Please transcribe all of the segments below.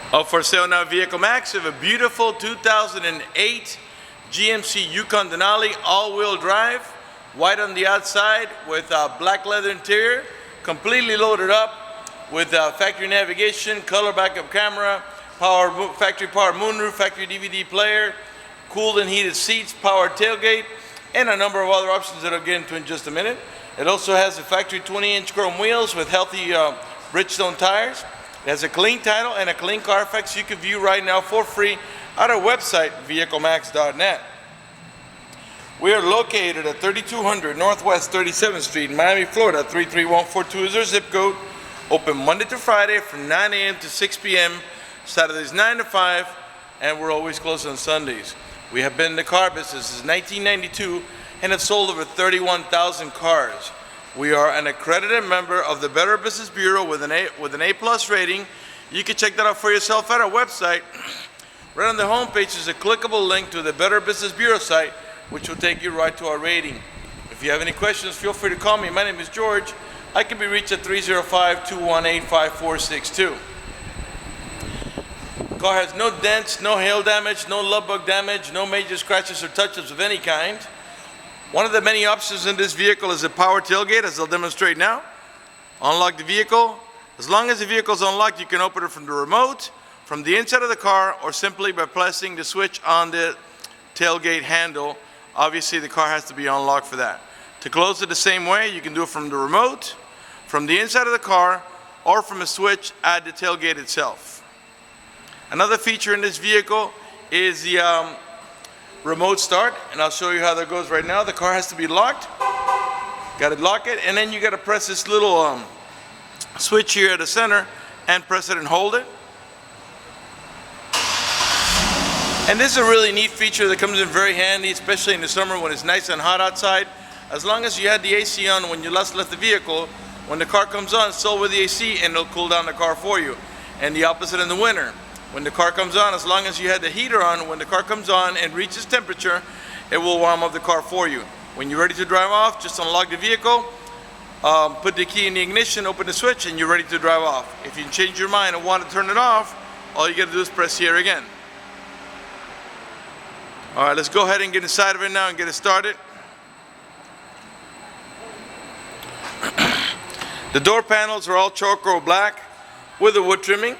For sale now, Vehiclemax. We have a beautiful 2008 GMC Yukon Denali all-wheel drive, white on the outside with black leather interior, completely loaded up with factory navigation, color backup camera, factory power moonroof, factory DVD player, cooled and heated seats, power tailgate, and a number of other options that I'll get into in just a minute. It also has the factory 20-inch chrome wheels with healthy Bridgestone tires. It has a clean title and a clean Carfax you can view right now for free at our website, vehiclemax.net. We are located at 3200 Northwest 37th Street, Miami, Florida, 33142 is our zip code. Open Monday to Friday from 9 a.m. to 6 p.m., Saturdays 9 to 5, and we're always closed on Sundays. We have been in the car business since 1992 and have sold over 31,000 cars. We are an accredited member of the Better Business Bureau with an A+ rating. You can check that out for yourself at our website. Right on the homepage is a clickable link to the Better Business Bureau site, which will take you right to our rating. If you have any questions, feel free to call me. My name is George. I can be reached at 305-218-5462. The car has no dents, no hail damage, no love bug damage, no major scratches or touch-ups of any kind. One of the many options in this vehicle is a power tailgate, as I'll demonstrate now. Unlock the vehicle. As long as the vehicle is unlocked, you can open it from the remote, from the inside of the car, or simply by pressing the switch on the tailgate handle. Obviously, the car has to be unlocked for that. To close it the same way, you can do it from the remote, from the inside of the car, or from a switch at the tailgate itself. Another feature in this vehicle is the remote start, and I'll show you how that goes right now. The car has to be locked. Got to lock it, and then you got to press this little switch here at the center and press it and hold it. And this is a really neat feature that comes in very handy, especially in the summer when it's nice and hot outside. As long as you had the AC on when you last left the vehicle, when the car comes on, still with the AC, and it'll cool down the car for you. And the opposite in the winter. When the car comes on, as long as you had the heater on, when the car comes on and reaches temperature, it will warm up the car for you. When you're ready to drive off, just unlock the vehicle, put the key in the ignition, open the switch, and you're ready to drive off. If you change your mind and want to turn it off, all you got to do is press here again. All right, let's go ahead and get inside of it now and get it started. The door panels are all charcoal black with a wood trimming.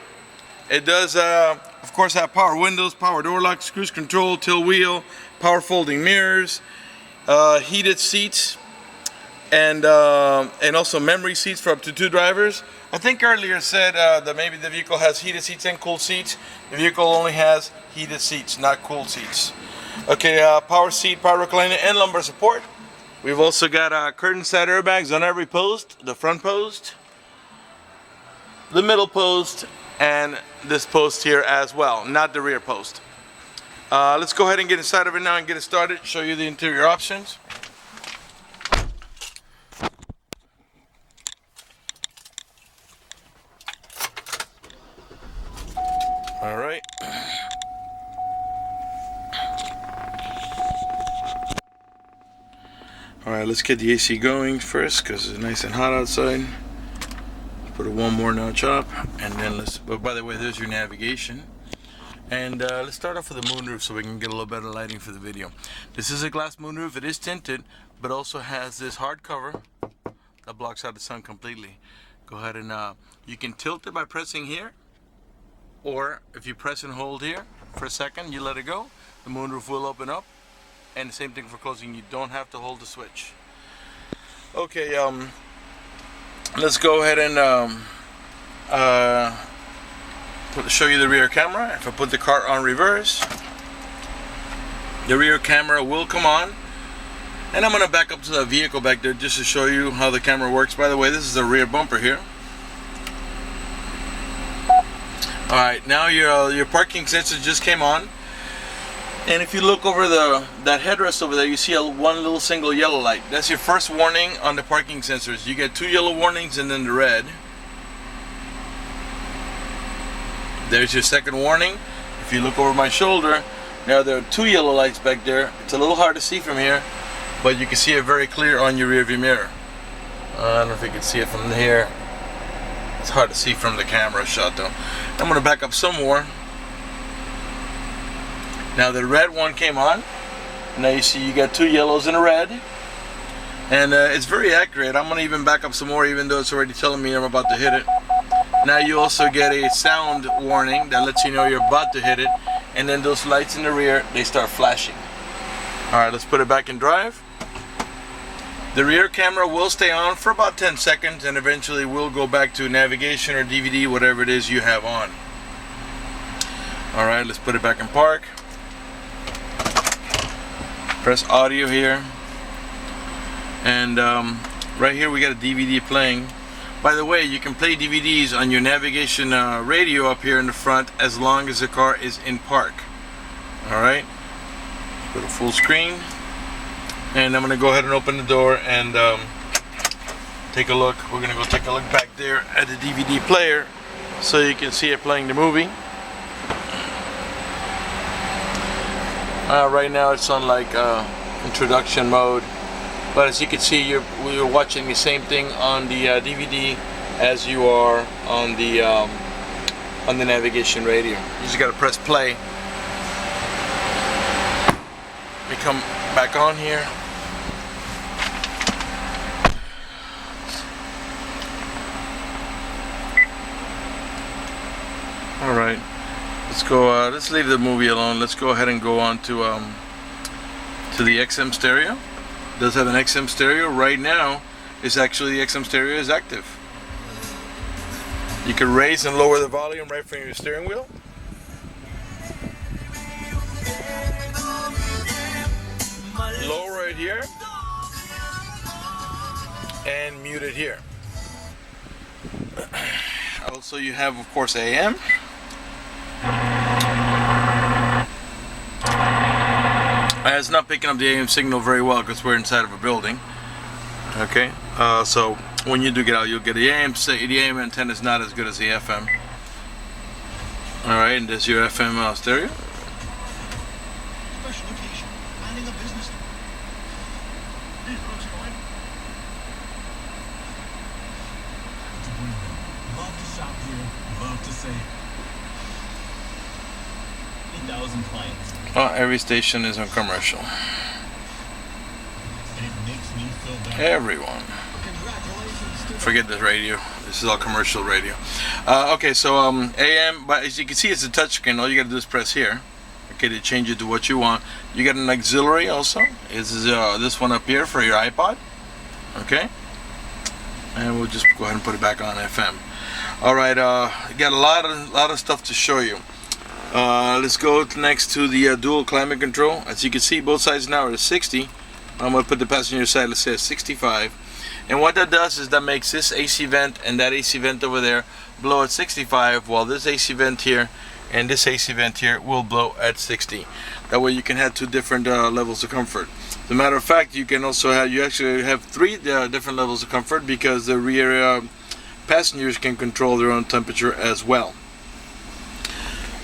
It does, of course, have power windows, power door locks, cruise control, tilt wheel, power folding mirrors, heated seats, and also memory seats for up to 2 drivers. I think earlier said that maybe the vehicle has heated seats and cooled seats. The vehicle only has heated seats, not cooled seats. Okay, power seat, power recliner, and lumbar support. We've also got curtain side airbags on every post, the front post, the middle post, and this post here as well, not the rear post. Let's go ahead and get inside of it now and get it started, show you the interior options. All right. All right, let's get the AC going first because it's nice and hot outside. Put a one more notch up, and then but by the way, there's your navigation. And let's start off with the moonroof so we can get a little better lighting for the video. This is a glass moonroof. It is tinted, but also has this hard cover that blocks out the sun completely. Go ahead and you can tilt it by pressing here, or if you press and hold here for a second, you let it go, the moonroof will open up. And the same thing for closing, you don't have to hold the switch. Okay, let's go ahead and show you the rear camera. If I put the car on reverse, the rear camera will come on. And I'm going to back up to the vehicle back there just to show you how the camera works. By the way, this is the rear bumper here. Alright, now your parking sensor just came on. And if you look over that headrest over there, you see one little single yellow light. That's your first warning on the parking sensors. You get 2 yellow warnings and then the red. There's your second warning. If you look over my shoulder, now there are 2 yellow lights back there. It's a little hard to see from here, but you can see it very clear on your rear view mirror. I don't know if you can see it from here. It's hard to see from the camera shot though. I'm gonna back up some more. Now the red one came on. Now you see you got two yellows and a red. And it's very accurate. I'm gonna even back up some more even though it's already telling me I'm about to hit it. Now you also get a sound warning that lets you know you're about to hit it. And then those lights in the rear, they start flashing. Alright, let's put it back in drive. The rear camera will stay on for about 10 seconds and eventually will go back to navigation or DVD, whatever it is you have on. Alright, let's put it back in park. Press audio here. And right here we got a DVD playing. By the way, you can play DVDs on your navigation radio up here in the front as long as the car is in park. Alright, go to full screen. And I'm going to go ahead and open the door and take a look. We're going to go take a look back there at the DVD player so you can see it playing the movie. Right now it's on like introduction mode. But as you can see, you're watching the same thing on the DVD as you are on the navigation radio. You just got to press play. We come back on here. All right, let's go. Let's leave the movie alone. Let's go ahead and go on to the XM stereo. It does have an XM stereo right now. It's actually the XM stereo is active. You can raise and lower the volume right from your steering wheel. Lower it here and mute it here. Also, you have, of course, AM. It's not picking up the AM signal very well because we're inside of a building. Okay, so when you do get out, you'll get the AM. The AM antenna is not as good as the FM. All right, and there's your FM stereo. Special occasion, planning a business. Love to shop here, love to save. 8,000 clients. Every station is on commercial. And it makes me feel better. Everyone. Congratulations to Forget the radio. This is all commercial radio. Okay, so AM, but as you can see, it's a touchscreen. All you got to do is press here. Okay, to change it to what you want. You got an auxiliary also. This is this one up here for your iPod. Okay, and we'll just go ahead and put it back on FM. All right, got a lot of stuff to show you. Let's go next to the dual climate control. As you can see, both sides now are at 60. I'm going to put the passenger side, let's say at 65. And what that does is that makes this AC vent and that AC vent over there blow at 65, while this AC vent here and this AC vent here will blow at 60. That way you can have two different levels of comfort. As a matter of fact, you can also have, you actually have three different levels of comfort because the rear passengers can control their own temperature as well.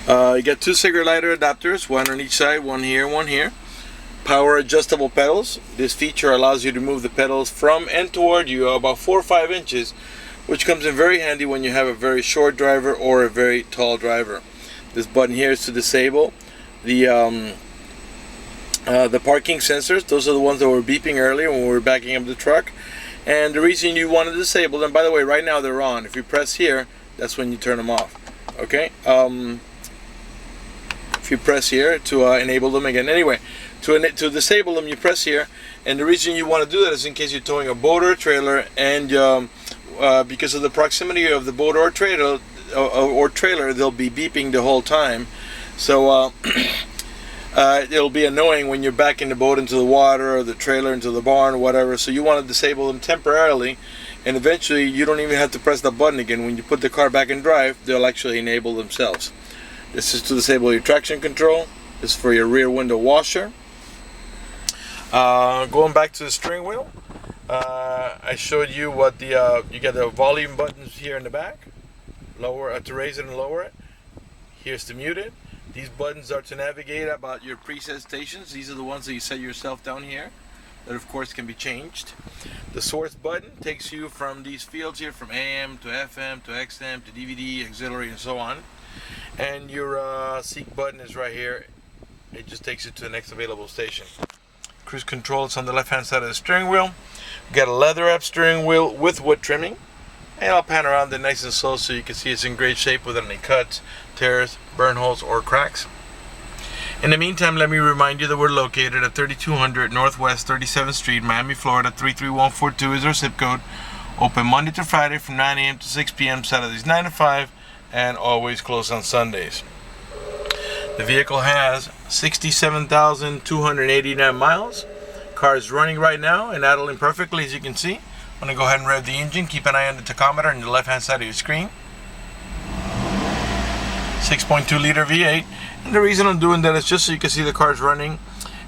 You got two cigarette lighter adapters, one on each side, one here, one here. Power adjustable pedals. This feature allows you to move the pedals from and toward you about 4 or 5 inches, which comes in very handy when you have a very short driver or a very tall driver. This button here is to disable the parking sensors. Those are the ones that were beeping earlier when we were backing up the truck. And the reason you want to disable them, by the way, right now they're on. If you press here, that's when you turn them off. Okay. If you press here to enable them again. Anyway, to disable them, you press here, and the reason you want to do that is in case you're towing a boat or a trailer, and because of the proximity of the boat or trailer, they'll be beeping the whole time. So it'll be annoying when you're backing the boat into the water or the trailer into the barn or whatever. So you want to disable them temporarily, and eventually you don't even have to press the button again. When you put the car back in drive, they'll actually enable themselves. This is to disable your traction control. This is for your rear window washer. Going back to the steering wheel, I showed you what the you got the volume buttons here in the back. Lower to raise it and lower it. Here's to mute it. These buttons are to navigate about your preset stations. These are the ones that you set yourself down here. that of course can be changed. The source button takes you from these fields here, from AM to FM to XM to DVD, auxiliary, and so on. And your seek button is right here. It just takes you to the next available station. Cruise control is on the left hand side of the steering wheel. You got a leather wrap steering wheel with wood trimming. And I'll pan around it nice and slow so you can see it's in great shape without any cuts, tears, burn holes, or cracks. In the meantime, let me remind you that we're located at 3200 Northwest 37th Street, Miami, Florida. 33142 is our zip code. Open Monday to Friday from 9 a.m. to 6 p.m. Saturdays 9 to 5, and always closed on Sundays. The vehicle has 67,289 miles. Car is running right now and idling perfectly, as you can see. I'm going to go ahead and rev the engine. Keep an eye on the tachometer on the left hand side of your screen. 6.2 liter V8. And the reason I'm doing that is just so you can see the car's running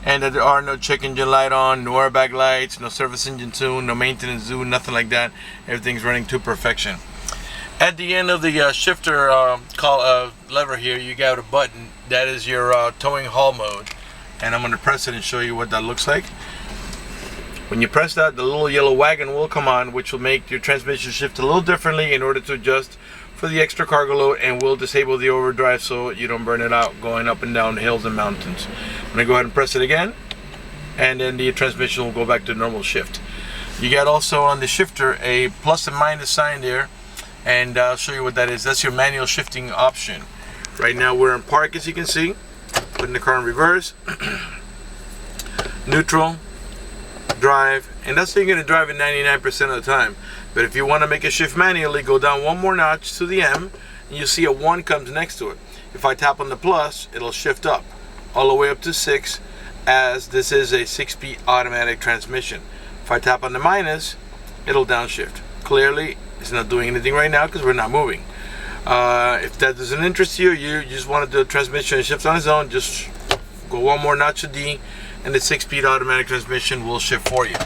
and that there are no check engine light on, no airbag lights, no service engine tune, no maintenance zone, nothing like that. Everything's running to perfection. At the end of the shifter lever here, you got a button. That is your towing haul mode. And I'm going to press it and show you what that looks like. When you press that, the little yellow wagon will come on, which will make your transmission shift a little differently in order to adjust for the extra cargo load, and will disable the overdrive so you don't burn it out going up and down hills and mountains. I'm going to go ahead and press it again, and then the transmission will go back to normal shift. You got also on the shifter a plus and minus sign there, and I'll show you what that is. That's your manual shifting option. Right now we're in park, as you can see. Putting the car in reverse, neutral, drive, and that's how you're going to drive it 99% of the time. But if you want to make a shift manually, go down one more notch to the M, and you see a 1 comes next to it. If I tap on the plus, it'll shift up all the way up to 6, as this is a 6-speed automatic transmission. If I tap on the minus, it'll downshift. Clearly, it's not doing anything right now because we're not moving. If that doesn't interest you, you just want to do a transmission and shift on its own, just go one more notch to D, and the 6-speed automatic transmission will shift for you.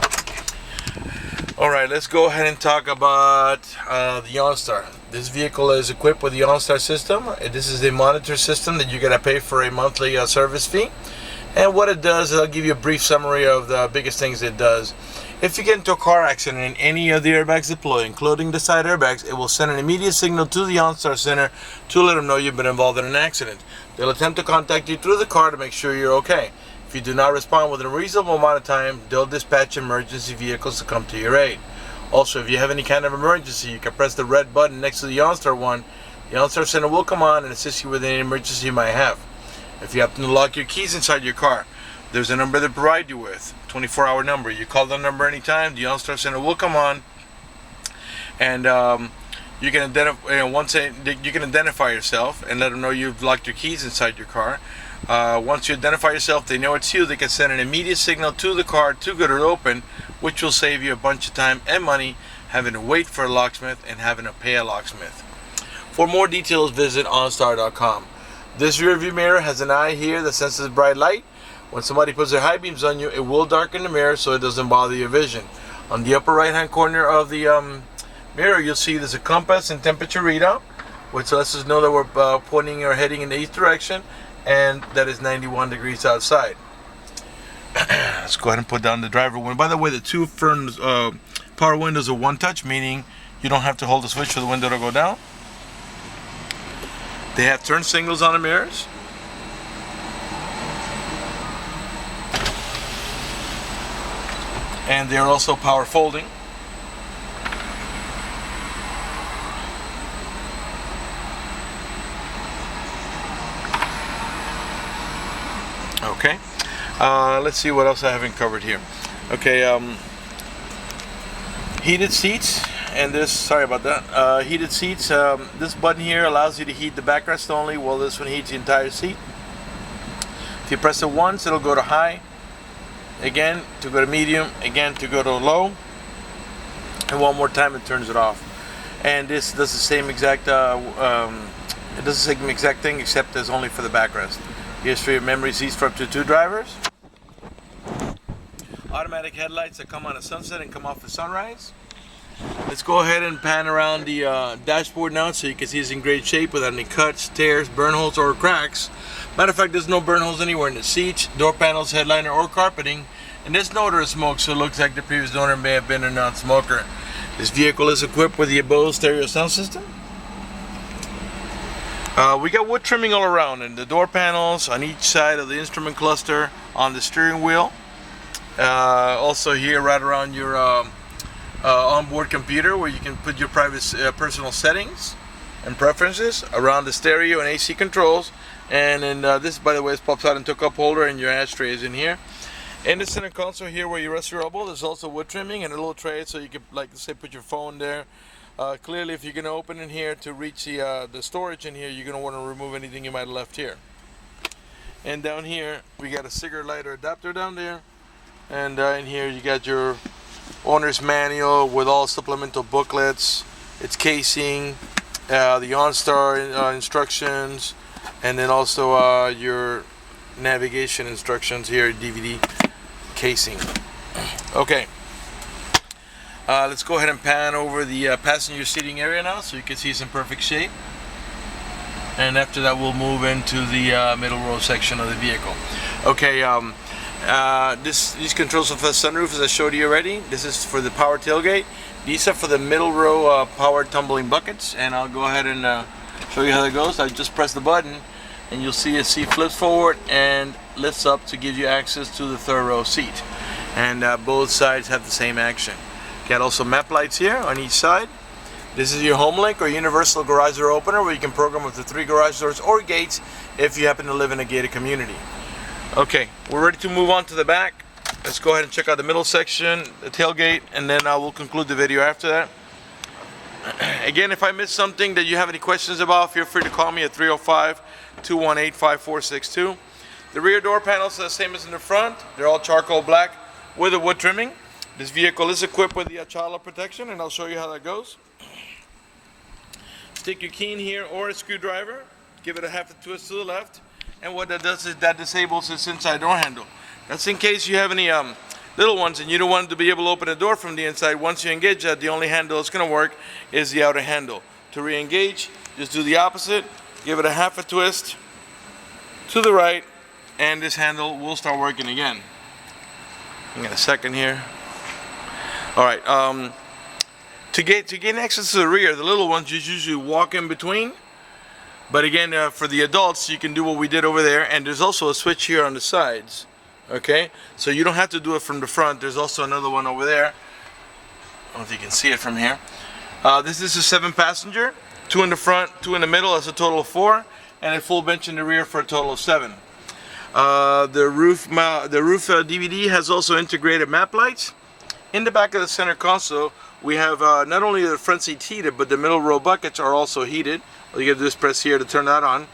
Alright, let's go ahead and talk about the OnStar. This vehicle is equipped with the OnStar system. This is the monitor system that you're going to pay for a monthly service fee. And what it does is I'll give you a brief summary of the biggest things it does. If you get into a car accident and any of the airbags deploy, including the side airbags, it will send an immediate signal to the OnStar Center to let them know you've been involved in an accident. They'll attempt to contact you through the car to make sure you're okay. If you do not respond within a reasonable amount of time, they'll dispatch emergency vehicles to come to your aid. Also, if you have any kind of emergency, you can press the red button next to the OnStar one. The OnStar Center will come on and assist you with any emergency you might have. If you happen to lock your keys inside your car, there's a number they provide you with, 24-hour number. You call that number anytime, the OnStar Center will come on, and you can identify yourself and let them know you've locked your keys inside your car. Once you identify yourself, they know it's you. They can send an immediate signal to the car to get it open, which will save you a bunch of time and money having to wait for a locksmith and having to pay a locksmith. For more details, visit OnStar.com. This rear view mirror has an eye here that senses bright light. When somebody puts their high beams on you, it will darken the mirror so it doesn't bother your vision. On the upper right hand corner of the mirror, you'll see there's a compass and temperature readout, which lets us know that we're pointing or heading in the east direction, and that is 91 degrees outside. Let's go ahead and put down the driver window. By the way, the two front power windows are one touch, meaning you don't have to hold the switch for the window to go down. They have turn signals on the mirrors. And they're also power folding. Okay, let's see what else I haven't covered here. Okay, heated seats, and this, sorry about that, heated seats. This button here allows you to heat the backrest only, while this one heats the entire seat. If you press it once, it'll go to high, again to go to medium, again to go to low, and one more time it turns it off. And this does the same exact it does the same exact thing, except it's only for the backrest. Here's for your memory seats for up to 2 drivers. Automatic headlights that come on at sunset and come off at sunrise. Let's go ahead and pan around the dashboard now so you can see it's in great shape without any cuts, tears, burn holes, or cracks. Matter of fact, there's no burn holes anywhere in the seats, door panels, headliner, or carpeting. And there's no odor of smoke, so it looks like the previous owner may have been a non-smoker. This vehicle is equipped with the Bose stereo sound system. We got wood trimming all around, and the door panels on each side of the instrument cluster, on the steering wheel. Also here right around your onboard computer, where you can put your private personal settings and preferences, around the stereo and AC controls. And then this, by the way, pops out into a cup holder, and your ashtray is in here. In the center console here where you rest your elbow, there's also wood trimming and a little tray, so you can, like say, put your phone there. Clearly, if you're going to open in here to reach the storage in here, you're going to want to remove anything you might have left here. And down here, we got a cigarette lighter adapter down there. And in here, you got your owner's manual with all supplemental booklets, its casing, the OnStar instructions, and then also your navigation instructions here, DVD casing. Okay. Let's go ahead and pan over the passenger seating area now, so you can see it's in perfect shape. And after that, we'll move into the middle row section of the vehicle. Okay, these controls of the sunroof, as I showed you already. This is for the power tailgate. These are for the middle row power tumbling buckets, and I'll go ahead and show you how that goes. I just press the button, and you'll see a seat flips forward and lifts up to give you access to the third row seat. And both sides have the same action. Got also map lights here on each side. This is your HomeLink or universal garage door opener, where you can program up to 3 garage doors or gates if you happen to live in a gated community. Okay, we're ready to move on to the back. Let's go ahead and check out the middle section, the tailgate, and then I will conclude the video after that. Again, if I missed something that you have any questions about, feel free to call me at 305-218-5462. The rear door panels are the same as in the front. They're all charcoal black with a wood trimming. This vehicle is equipped with the child protection, and I'll show you how that goes. Stick your key in here or a screwdriver, give it a half a twist to the left, and what that does is that disables this inside door handle. That's in case you have any little ones and you don't want to be able to open the door from the inside. Once you engage that, the only handle that's going to work is the outer handle. To re-engage, just do the opposite, give it a half a twist to the right, and this handle will start working again. Hang on a second here. All right, to gain access to the rear, the little ones you usually walk in between. But again, for the adults, you can do what we did over there, and there's also a switch here on the sides. Okay, so you don't have to do it from the front. There's also another one over there. I don't know if you can see it from here. This is a 7-passenger, 2 in the front, 2 in the middle. That's a total of 4, and a full bench in the rear for a total of 7. The roof DVD has also integrated map lights. In the back of the center console, we have not only the front seat heated, but the middle row buckets are also heated. All you gotta do is press here to turn that on.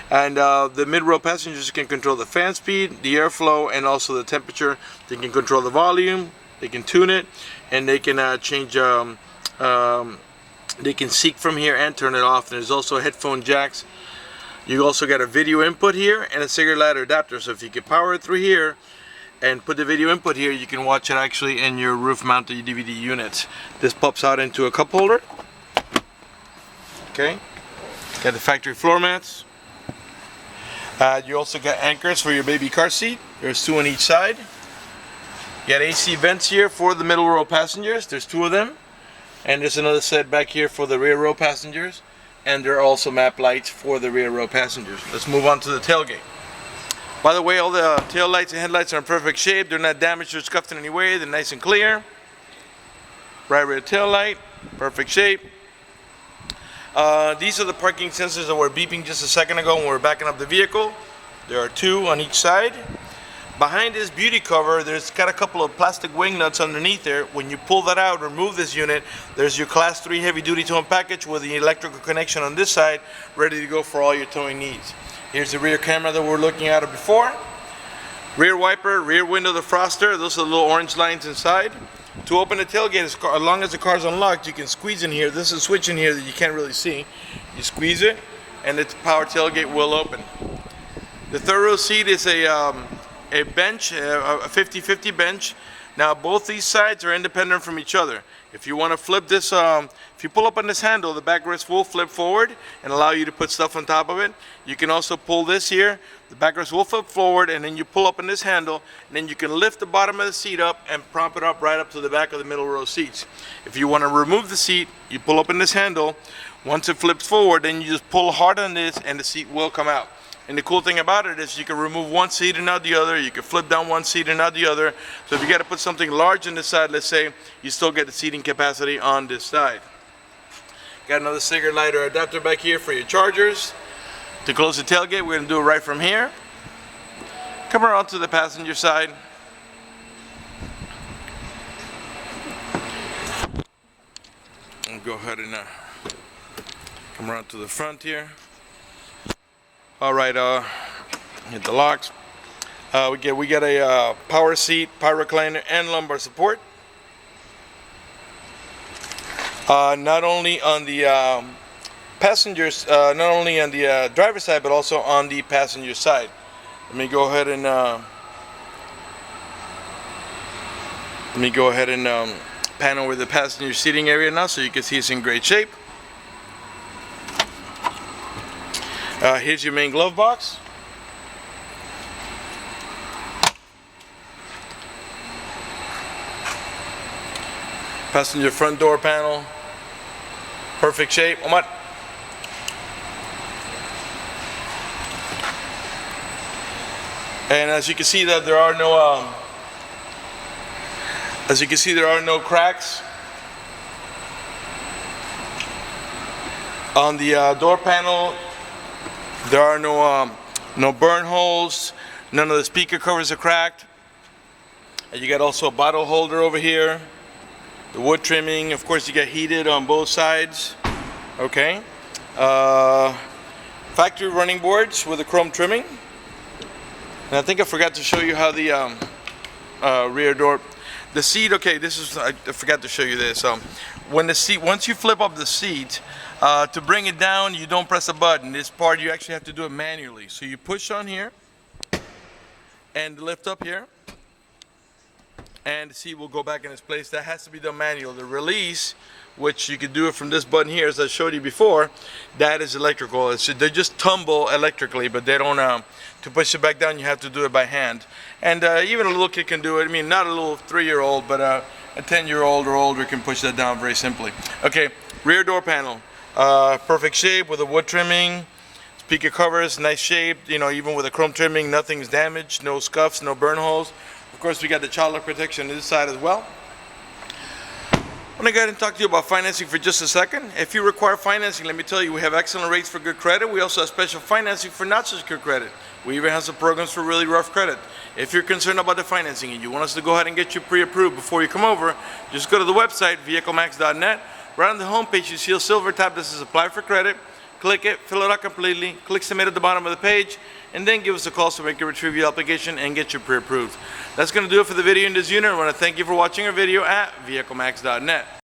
And the mid-row passengers can control the fan speed, the airflow, and also the temperature. They can control the volume, they can tune it, and they can change, they can seek from here and turn it off. And there's also headphone jacks. You also got a video input here and a cigarette lighter adapter. So if you can power it through here and put the video input here, you can watch it actually in your roof-mounted DVD unit. This pops out into a cup holder. Okay. Got the factory floor mats. You also got anchors for your baby car seat. There's 2 on each side. You got AC vents here for the middle row passengers. There's 2 of them. And there's another set back here for the rear row passengers. And there are also map lights for the rear row passengers. Let's move on to the tailgate. By the way, all the tail lights and headlights are in perfect shape. They're not damaged or scuffed in any way. They're nice and clear. Right rear tail light, perfect shape. These are the parking sensors that were beeping just a second ago when we were backing up the vehicle. There are 2 on each side. Behind this beauty cover, there's got a couple of plastic wing nuts underneath there. When you pull that out, remove this unit, there's your Class 3 heavy-duty towing package with the electrical connection on this side, ready to go for all your towing needs. Here's the rear camera that we were looking at before. Rear wiper, rear window defroster. Those are the little orange lines inside. To open the tailgate, as long as the car's unlocked, you can squeeze in here. This is a switch in here that you can't really see. You squeeze it, and the power tailgate will open. The third row seat is a bench, a 50-50 bench. Now both these sides are independent from each other. If you want to flip this, if If you pull up on this handle, the backrest will flip forward and allow you to put stuff on top of it. You can also pull this here, the backrest will flip forward, and then you pull up on this handle, and then you can lift the bottom of the seat up and prop it up right up to the back of the middle row seats. If you want to remove the seat, you pull up on this handle. Once it flips forward, then you just pull hard on this and the seat will come out. And the cool thing about it is you can remove one seat and not the other. You can flip down one seat and not the other. So if you got to put something large on this side, let's say, you still get the seating capacity on this side. Got another cigarette lighter adapter back here for your chargers. To close the tailgate, we're going to do it right from here. Come around to the passenger side. And go ahead and come around to the front here. All right, hit the locks. We get a power seat, power recliner, and lumbar support. Not only on the passengers, not only on the driver's side, but also on the passenger side. Let me go ahead and pan over the passenger seating area now, so you can see it's in great shape. Here's your main glove box. Passenger front door panel, perfect shape. And as you can see, that there are no cracks on the door panel. There are no burn holes. None of the speaker covers are cracked. And you got also a bottle holder over here. The wood trimming, of course, you get heated on both sides. Okay. Factory running boards with a chrome trimming. And I think I forgot to show you how the rear door, the seat. Okay, I forgot to show you this. When the seat, once you flip up the seat, to bring it down, you don't press a button. This part you actually have to do it manually. So you push on here and lift up here, and the seat will go back in its place. That has to be done manual. The release, which you can do it from this button here, as I showed you before, that is electrical. They just tumble electrically, but they don't. To push it back down, you have to do it by hand. And even a little kid can do it. I mean, not a little 3-year-old, but a 10-year-old or older can push that down very simply. Okay, rear door panel. Perfect shape with a wood trimming, speaker covers, nice shape, even with a chrome trimming, nothing's damaged, no scuffs, no burn holes. Of course, we got the child lock protection on this side as well. I'm going to go ahead and talk to you about financing for just a second. If you require financing, let me tell you, we have excellent rates for good credit. We also have special financing for not such good credit. We even have some programs for really rough credit. If you're concerned about the financing and you want us to go ahead and get you pre-approved before you come over, just go to the website, vehiclemax.net. Right on the home page, you see a silver tab that says apply for credit. Click it, fill it out completely, click submit at the bottom of the page, and then give us a call so we can retrieve your application and get you pre-approved. That's going to do it for the video in this unit. I want to thank you for watching our video at vehiclemax.net.